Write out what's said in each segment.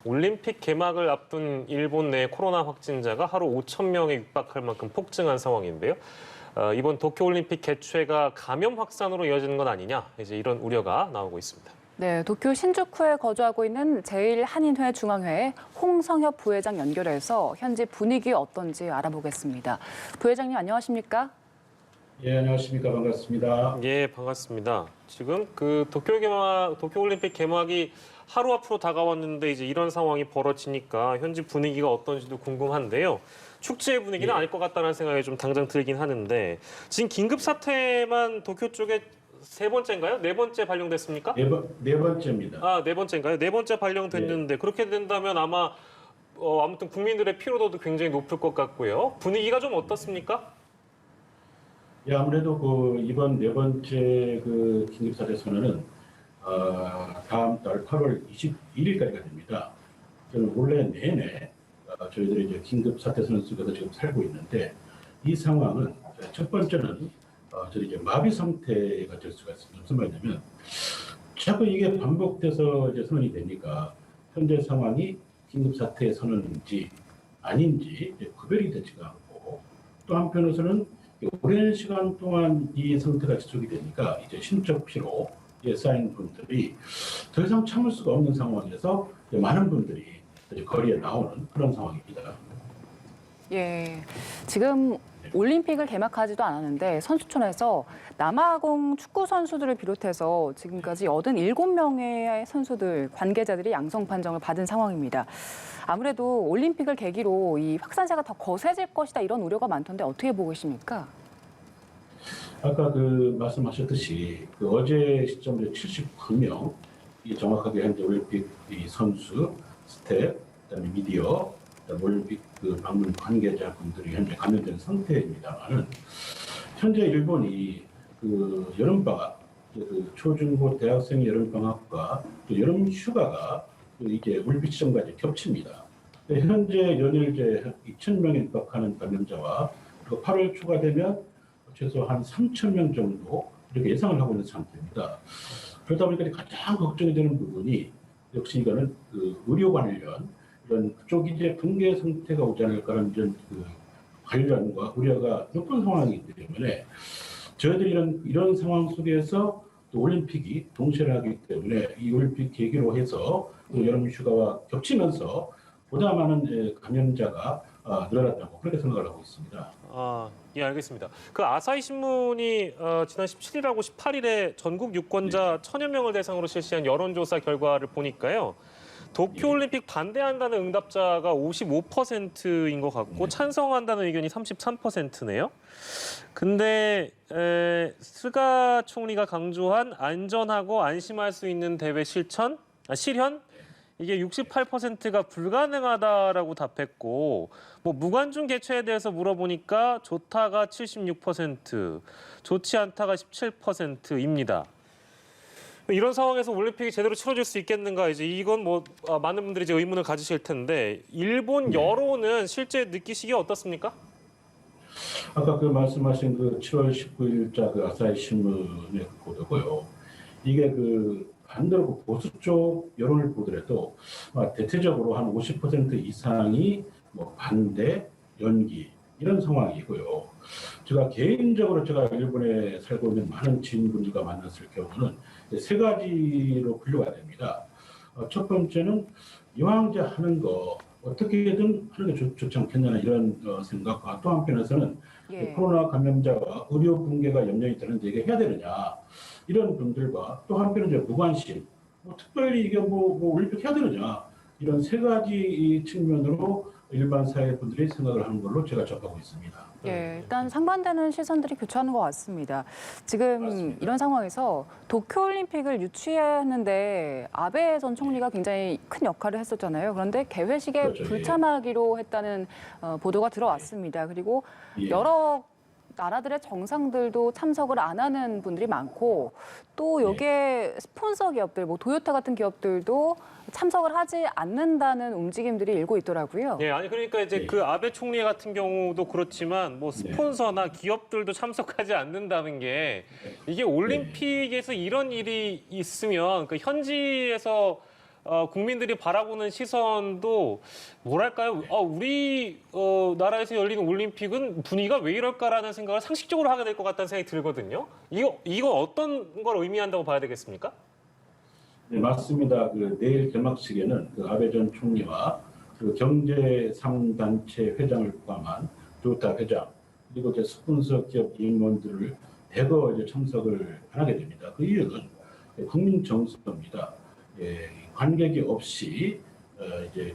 올림픽 개막을 앞둔 일본 내 코로나 확진자가 하루 5천 명에 육박할 만큼 폭증한 상황인데요. 이번 도쿄올림픽 개최가 감염 확산으로 이어지는 건 아니냐, 이제 이런 우려가 나오고 있습니다. 네, 도쿄 신주쿠에 거주하고 있는 제1한인회 중앙회의 홍성협 부회장 연결해서 현재 분위기 어떤지 알아보겠습니다. 부회장님 안녕하십니까? 예, 안녕하십니까. 반갑습니다. 예, 반갑습니다. 지금 도쿄올림픽 개막이 하루 앞으로 다가왔는데 이제 이런 상황이 벌어지니까 현지 분위기가 어떤지도 궁금한데요. 축제 분위기는 아닐 것 같다는 생각이 좀 당장 들긴 하는데 지금 긴급 사태만 도쿄 쪽에 세 번째인가요? 네 번째 발령됐습니까? 네 번째입니다. 아, 네 번째인가요? 네 번째 발령됐는데 그렇게 된다면 아마 아무튼 국민들의 피로도도 굉장히 높을 것 같고요. 분위기가 좀 어떻습니까? 예, 아무래도 이번 네 번째 긴급사태 선언은 다음 달 8월 21일까지가 됩니다. 저는 원래 내내 저희들이 이제 긴급사태 선언 속에서 지금 살고 있는데 이 상황은 첫 번째는 저희 이제 마비 상태가 될 수가 있습니다. 무슨 말이냐면 자꾸 이게 반복돼서 이제 선언이 되니까 현재 상황이 긴급사태 선언인지 아닌지 구별이 되지가 않고 또 한편으로서는 오랜 시간 동안 이 상태가 지속이 되니까 이제 신적 피로에 쌓인 분들이 더 이상 참을 수가 없는 상황에서 많은 분들이 거리에 나오는 그런 상황입니다. 예, 지금 올림픽을 개막하지도 않았는데 선수촌에서 남아공 축구 선수들을 비롯해서 지금까지 87명의 선수들, 관계자들이 양성 판정을 받은 상황입니다. 아무래도 올림픽을 계기로 이 확산세가 더 거세질 것이다 이런 우려가 많던데 어떻게 보고 계십니까? 아까 말씀하셨듯이 어제 시점으로 79명, 정확하게 현재 올림픽 선수, 스태프, 그다음에 미디어, 그다음에 올림픽 방문 관계자분들이 현재 감염된 상태입니다만은 현재 일본이 여름방학, 초중고 대학생 여름방학과 또 여름 휴가가 이제 올림픽 시점까지 겹칩니다. 현재 연일 이제 2,000명에 육박하는 감염자와 그리고 8월 초가 되면 최소 한 3,000명 정도 이렇게 예상을 하고 있는 상태입니다. 그러다 보니까 가장 걱정이 되는 부분이 역시 이거는 의료 관련 이런 그쪽 이제 붕괴 상태가 오지 않을까라는 이런 관련과 우려가 높은 상황이기 때문에 저희들이 이런 상황 속에서 또 올림픽이 동시에 하기 때문에 이 올림픽 계기로 해서 여름 휴가와 겹치면서 보다 많은 감염자가 늘어났다고 그렇게 생각을 하고 있습니다. 예, 알겠습니다. 아사히 신문이 지난 17일하고 18일에 전국 유권자 1,000여 명을 대상으로 실시한 여론조사 결과를 보니까요. 도쿄올림픽 반대한다는 응답자가 55%인 것 같고 찬성한다는 의견이 33%네요. 근데 스가 총리가 강조한 안전하고 안심할 수 있는 대회 실현 이게 68%가 불가능하다라고 답했고 무관중 개최에 대해서 물어보니까 좋다가 76%, 좋지 않다가 17%입니다. 이런 상황에서 올림픽이 제대로 치러질 수 있겠는가 이제 이건 많은 분들이 이제 의문을 가지실 텐데 일본 여론은 실제 느끼시기에 어떻습니까? 아까 말씀하신 7월 19일자 아사히 신문의 보도고요. 이게 반대로 보수 쪽 여론을 보더라도 대체적으로 한 50% 이상이 반대, 연기 이런 상황이고요. 제가 개인적으로 일본에 살고 있는 많은 지인분들과 만났을 경우는 세 가지로 분류가 됩니다. 첫 번째는 이왕 이제 하는 거 어떻게든 하는 게 좋지 않겠냐는 이런 생각과 또 한편에서는 코로나 감염자와 의료 붕괴가 염려이 되는데 이게 해야 되느냐 이런 분들과 또 한편은 이제 무관심, 특별히 이게 올림픽 해야 되느냐 이런 세 가지 측면으로 일반 사회 분들이 생각을 하는 걸로 제가 접하고 있습니다. 예, 일단 상반되는 시선들이 교차하는 것 같습니다. 지금 맞습니다. 이런 상황에서 도쿄올림픽을 유치했는데 아베 전 총리가 굉장히 큰 역할을 했었잖아요. 그런데 개회식에 그렇죠, 불참하기로 했다는 보도가 들어왔습니다. 그리고 여러 나라들의 정상들도 참석을 안 하는 분들이 많고 또 여기에 스폰서 기업들, 도요타 같은 기업들도 참석을 하지 않는다는 움직임들이 일고 있더라고요. 예, 아니 그러니까 이제 아베 총리 같은 경우도 그렇지만 스폰서나 기업들도 참석하지 않는다는 게 이게 올림픽에서 이런 일이 있으면 현지에서 국민들이 바라보는 시선도 뭐랄까요? 우리 나라에서 열리는 올림픽은 분위기가 왜 이럴까라는 생각을 상식적으로 하게 될 것 같다는 생각이 들거든요. 이거 어떤 걸 의미한다고 봐야 되겠습니까? 네, 맞습니다. 내일 개막식에는 아베 전 총리와 경제 3단체 회장을 포함한 조타 회장 그리고 스폰서 기업 임원들을 대거 참석을 하게 됩니다. 그 이유는 국민 정서입니다. 관객이 없이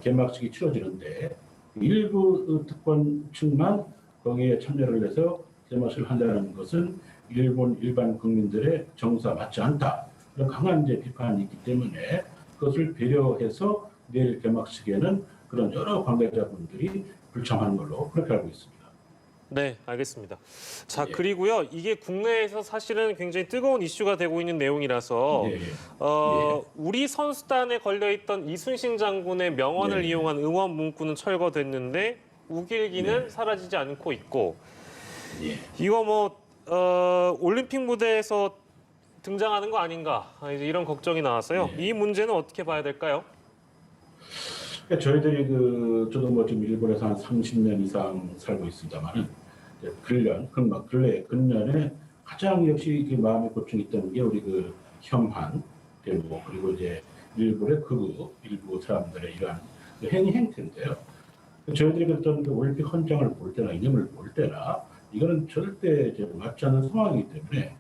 개막식이 치러지는데 일부 특권 측만 거기에 참여를 해서 개막식을 한다는 것은 일본 일반 국민들의 정서와 맞지 않다. 그런 강한 비판이 있기 때문에 그것을 배려해서 내일 개막식에는 그런 여러 관계자분들이 불참하는 걸로 그렇게 알고 있습니다. 네, 알겠습니다. 자, 예. 그리고요, 이게 국내에서 사실은 굉장히 뜨거운 이슈가 되고 있는 내용이라서 예. 우리 선수단에 걸려있던 이순신 장군의 명언을 예. 이용한 응원 문구는 철거됐는데 우길기는 네. 사라지지 않고 있고 예. 이거 올림픽 무대에서 등장하는 거 아닌가 이제 이런 걱정이 나왔어요. 네. 이 문제는 어떻게 봐야 될까요? 그러니까 저희들이 저도 지금 일본에서 한 30년 이상 살고 있습니다만은 근년에 가장 역시 마음의 고충이 있던 게 우리 혐한 대목 그리고 일본의 일부 사람들의 이러한 행태인데요. 저희들이 어떤 올림픽 헌장을 볼 때나 이념을 볼 때나 이거는 절대 맞지 않는 상황이기 때문에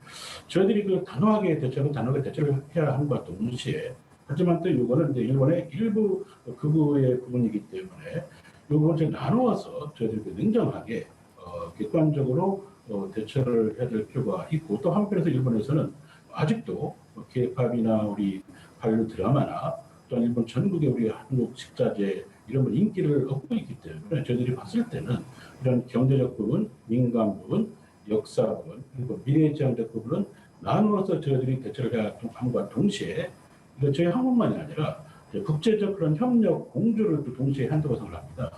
저희들이 단호하게 대처를 해야 함과 동시에 하지만 또 이거는 일본의 일부 극우의 부분이기 때문에 이걸 나누어서 저희들이 냉정하게 객관적으로 대처를 해야 될 필요가 있고 또 한편에서 일본에서는 아직도 K-팝이나 우리 한류 드라마나 또 일본 전국의 우리 한국 식자재 이런 건 인기를 얻고 있기 때문에 저희들이 봤을 때는 이런 경제적 부분, 민간 부분, 역사 부분, 그리고 미래지향적 부분은 나누어서 저희들이 대처를 해야 함과 동시에 저희 한국만이 아니라 국제적 그런 협력, 공조를 또 동시에 한다고 생각합니다.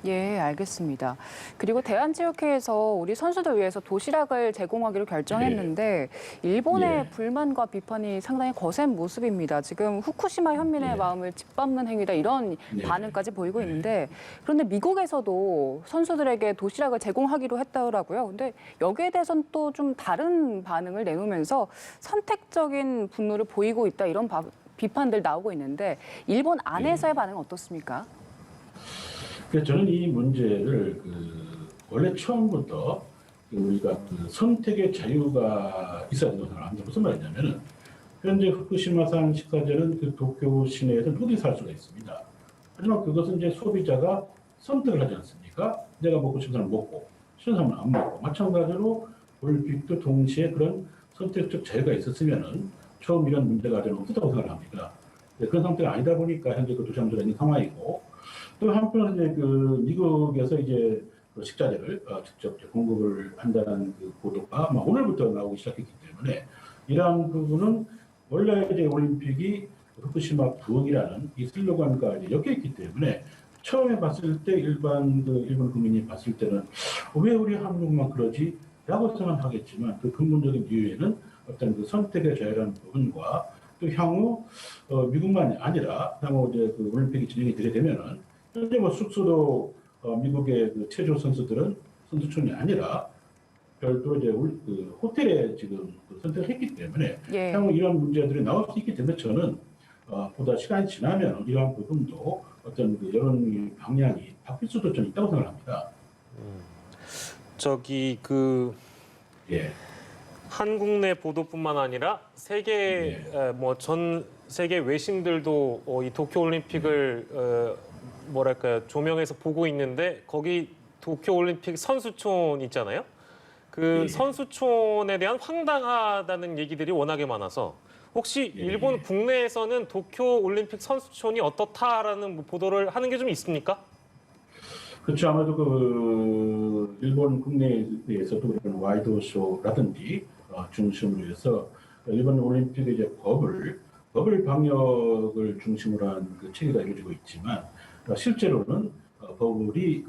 예, 알겠습니다. 그리고 대한체육회에서 우리 선수들 위해서 도시락을 제공하기로 결정했는데 일본의 예. 불만과 비판이 상당히 거센 모습입니다. 지금 후쿠시마 현민의 예. 마음을 짓밟는 행위다 이런 네. 반응까지 보이고 있는데 그런데 미국에서도 선수들에게 도시락을 제공하기로 했더라고요. 근데 여기에 대해서는 또 좀 다른 반응을 내놓으면서 선택적인 분노를 보이고 있다 이런 비판들 나오고 있는데 일본 안에서의 반응은 어떻습니까? 그래서 저는 이 문제를 원래 처음부터 우리가 선택의 자유가 있어야 된다고 생각합니다. 무슨 말이냐면은 현재 후쿠시마산 식자재는 도쿄 시내에서 누구든지 살 수가 있습니다. 하지만 그것은 소비자가 선택을 하지 않습니까? 내가 먹고 싶은 사람 먹고 싫은 사람은 안 먹고 마찬가지로 올림픽도 동시에 그런 선택적 자유가 있었으면은 처음 이런 문제가 저는 없었다고 생각합니다. 그런 상태가 아니다 보니까 현재 도시함수가 있는 상황이고 또 한편은 미국에서 식자재를 직접 공급을 한다는 보도가 오늘부터 나오기 시작했기 때문에 이러한 부분은 원래 올림픽이 후쿠시마 부흥이라는 이 슬로건과 엮여 있기 때문에 처음에 봤을 때 일본 국민이 봤을 때는 왜 우리 한국만 그러지? 라고 생각하겠지만 그 근본적인 이유에는 어떤 선택의 자유라는 부분과 또 향후 미국만이 아니라 향후 올림픽이 진행이 되게 되면은 현재 숙소도 미국의 체조 선수들은 선수촌이 아니라 별도 호텔에 지금 선택을 했기 때문에 예. 향후 이런 문제들이 나올 수 있기 때문에 저는 보다 시간이 지나면 이러한 부분도 어떤 여론 방향이 바뀔 수도 좀 있다고 생각합니다. 예. 한국 내 보도뿐만 아니라 전 세계 외신들도 이 도쿄 올림픽을 조명해서 보고 있는데 거기 도쿄 올림픽 선수촌 있잖아요. 선수촌에 대한 황당하다는 얘기들이 워낙에 많아서 혹시 일본 국내에서는 도쿄 올림픽 선수촌이 어떻다라는 보도를 하는 게 좀 있습니까? 그렇죠. 아마도 일본 국내에서도 그런 와이드쇼라든지 중심으로 해서 일본 올림픽의 버블 방역을 중심으로 한 체계가 이루어지고 있지만 실제로는 버블이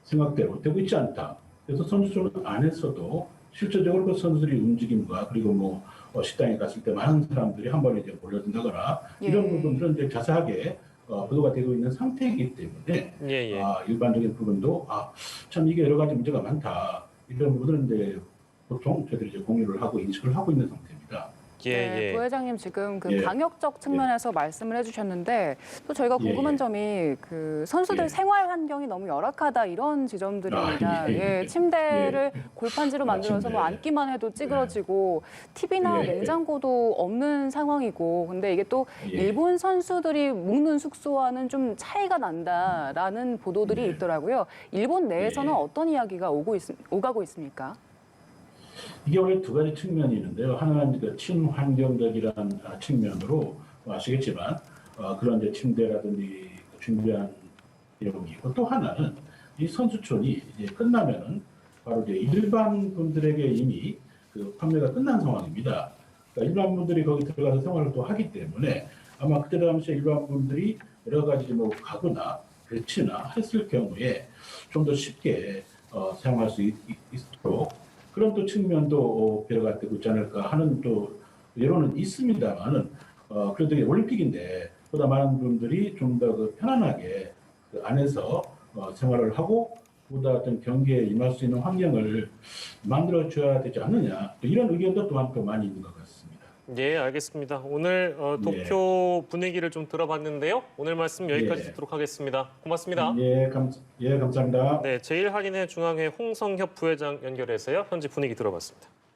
생각대로 되고 있지 않다. 그래서 선수촌 안에서도 실제적으로 그 선수들이 움직임과 그리고 뭐 식당에 갔을 때 많은 사람들이 한 번에 이제 몰려든다거나 이런 예. 부분들은 이제 자세하게 보도가 되고 있는 상태이기 때문에 예, 예. 일반적인 부분도 참 이게 여러 가지 문제가 많다 이런 부분들은 이제 보통 저희들이 이제 공유를 하고 인식을 하고 있는 상태입니다. 예, 네, 예. 부회장님 지금 그 예. 방역적 측면에서 말씀을 해주셨는데 또 저희가 궁금한 예. 점이 그 선수들 예. 생활 환경이 너무 열악하다 이런 지점들입니다. 예. 침대를 골판지로 만들어서 뭐 침대. 앉기만 해도 찌그러지고 TV나 예. 냉장고도 없는 상황이고 근데 이게 또 예. 일본 선수들이 묵는 숙소와는 좀 차이가 난다라는 보도들이 네. 있더라고요. 일본 내에서는 예. 어떤 이야기가 오가고 있습니까? 이게 원래 두 가지 측면이 있는데요. 하나는 그 친환경적이라는 측면으로 아시겠지만 그런 이제 침대라든지 준비한 내용이 있고 또 하나는 이 선수촌이 이제 끝나면은 바로 이제 일반 분들에게 이미 그 판매가 끝난 상황입니다. 그러니까 일반 분들이 거기 들어가서 생활을 또 하기 때문에 아마 그때 당시에 일반 분들이 여러 가지 뭐 가구나 배치나 했을 경우에 좀 더 쉽게 사용할 수 있도록 그런 또 측면도 배려가 되고 있지 않을까 하는 또 여론은 있습니다만은 그래도 이게 올림픽인데 보다 많은 분들이 좀 더 그 편안하게 그 안에서 생활을 하고 보다 어떤 경기에 임할 수 있는 환경을 만들어 줘야 되지 않느냐 또 이런 의견도 또한 또 많이 있는 것 같습니다. 예, 알겠습니다. 오늘 도쿄 분위기를 좀 들어봤는데요. 오늘 말씀 여기까지 예. 듣도록 하겠습니다. 고맙습니다. 감사합니다. 네, 제1한인회 중앙회 홍성협 부회장 연결해서요. 현지 분위기 들어봤습니다.